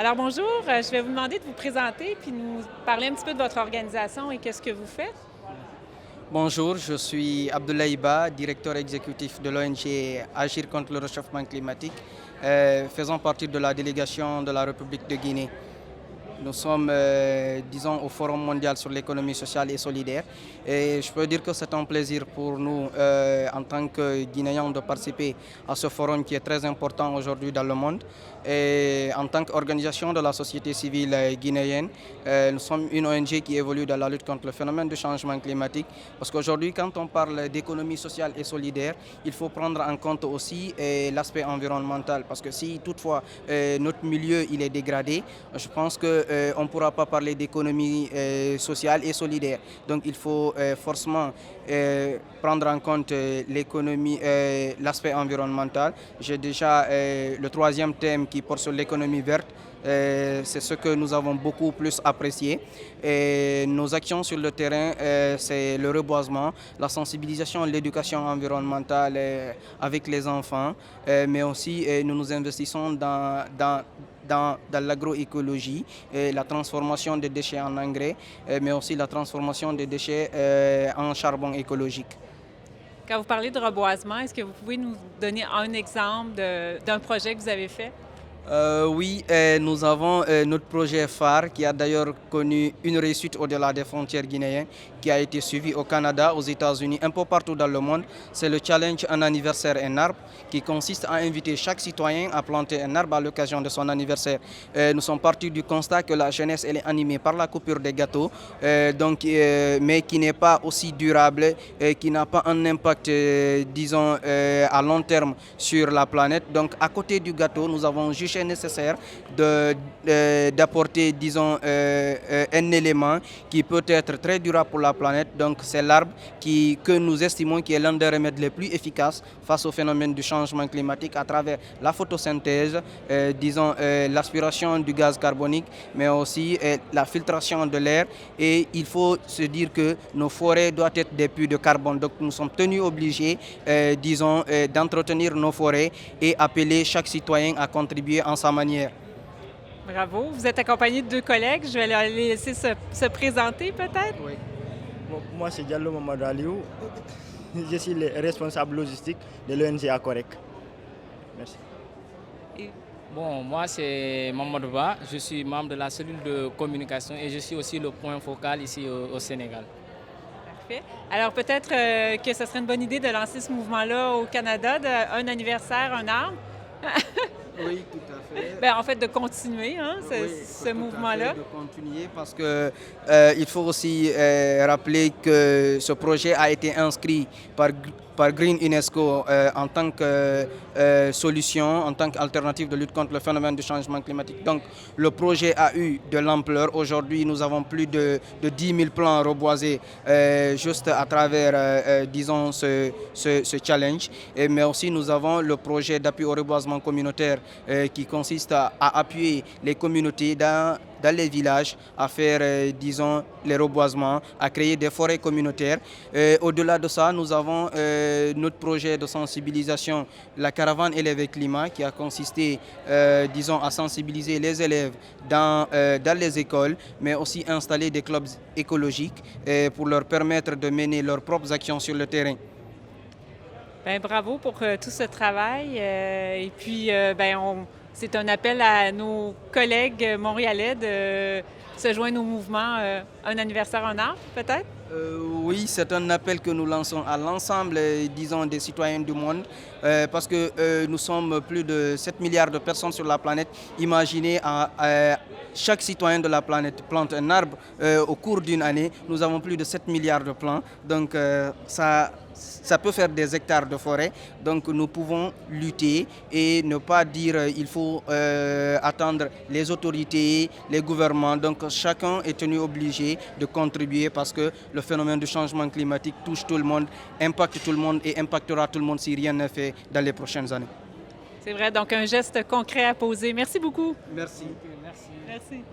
Alors bonjour, je vais vous demander de vous présenter puis nous parler un petit peu de votre organisation et qu'est-ce que vous faites. Bonjour, je suis Abdoulaye Ba, directeur exécutif de l'ONG Agir contre le réchauffement climatique, faisant partie de la délégation de la République de Guinée. Nous sommes, disons, au Forum mondial sur l'économie sociale et solidaire. Et je peux dire que c'est un plaisir pour nous, en tant que Guinéens, de participer à ce forum qui est très important aujourd'hui dans le monde. Et en tant qu'organisation de la société civile guinéenne, nous sommes une ONG qui évolue dans la lutte contre le phénomène du changement climatique. Parce qu'aujourd'hui, quand on parle d'économie sociale et solidaire, il faut prendre en compte aussi l'aspect environnemental. Parce que si toutefois notre milieu il est dégradé, je pense que on ne pourra pas parler d'économie sociale et solidaire. Donc il faut forcément prendre en compte l'économie, l'aspect environnemental. J'ai déjà le troisième thème qui porte sur l'économie verte. C'est ce que nous avons beaucoup plus apprécié. Et nos actions sur le terrain, c'est le reboisement, la sensibilisation et l'éducation environnementale avec les enfants, mais aussi nous nous investissons dans l'agroécologie, la transformation des déchets en engrais, mais aussi la transformation des déchets en charbon écologique. Quand vous parlez de reboisement, est-ce que vous pouvez nous donner un exemple d'un projet que vous avez fait? Oui, nous avons notre projet phare qui a d'ailleurs connu une réussite au-delà des frontières guinéennes, qui a été suivi au Canada, aux États-Unis, un peu partout dans le monde. C'est le challenge Un anniversaire, un arbre, qui consiste à inviter chaque citoyen à planter un arbre à l'occasion de son anniversaire. Nous sommes partis du constat que la jeunesse elle est animée par la coupure des gâteaux, mais qui n'est pas aussi durable, qui n'a pas un impact, disons, à long terme sur la planète. Donc à côté du gâteau, nous avons jugé nécessaire d'apporter, disons, un élément qui peut être très durable pour la planète. Donc c'est l'arbre que nous estimons qui est l'un des remèdes les plus efficaces face au phénomène du changement climatique à travers la photosynthèse, disons, l'aspiration du gaz carbonique, mais aussi la filtration de l'air. Et il faut se dire que nos forêts doivent être des puits de carbone. Donc nous sommes tenus obligés, disons, d'entretenir nos forêts et appeler chaque citoyen à contribuer en sa manière. Bravo. Vous êtes accompagné de deux collègues. Je vais les laisser se présenter peut-être. Oui. Bon, moi, c'est Diallo Mamadou Aliou. Je suis le responsable logistique de l'ONG Acorec. Merci. Et- Bon, moi c'est Mamadou Ba, je suis membre de la cellule de communication et je suis aussi le point focal ici au Sénégal. Parfait. Alors peut-être que ce serait une bonne idée de lancer ce mouvement-là au Canada, un anniversaire, un arbre. Oui, tout à fait. Ben, en fait, de continuer Oui, ce tout à mouvement-là. fait, de continuer parce que il faut aussi rappeler que ce projet a été inscrit par Green UNESCO en tant que solution, en tant qu'alternative de lutte contre le phénomène du changement climatique. Donc le projet a eu de l'ampleur. Aujourd'hui, nous avons plus de 10 000 plants reboisés juste à travers, disons, ce challenge. Mais aussi, nous avons le projet d'appui au reboisement communautaire qui consiste à appuyer les communautés dans les villages, à faire, disons, les reboisements, à créer des forêts communautaires. Au-delà de ça, nous avons notre projet de sensibilisation, la caravane élèves et climat, qui a consisté, disons, à sensibiliser les élèves dans les écoles, mais aussi installer des clubs écologiques pour leur permettre de mener leurs propres actions sur le terrain. Ben, bravo pour tout ce travail. Et puis, c'est un appel à nos collègues montréalais de se joindre au mouvement Un anniversaire, un arbre, peut-être? Oui, c'est un appel que nous lançons à l'ensemble, disons, des citoyens du monde, parce que nous sommes plus de 7 milliards de personnes sur la planète. Imaginez chaque citoyen de la planète plante un arbre au cours d'une année. Nous avons plus de 7 milliards de plants, donc ça peut faire des hectares de forêt. Donc nous pouvons lutter et ne pas dire il faut attendre les autorités, les gouvernements. Donc chacun est tenu obligé de contribuer parce que le phénomène du changement climatique touche tout le monde, impacte tout le monde et impactera tout le monde si rien n'est fait dans les prochaines années. C'est vrai, donc un geste concret à poser. Merci beaucoup. Merci. Merci. Merci.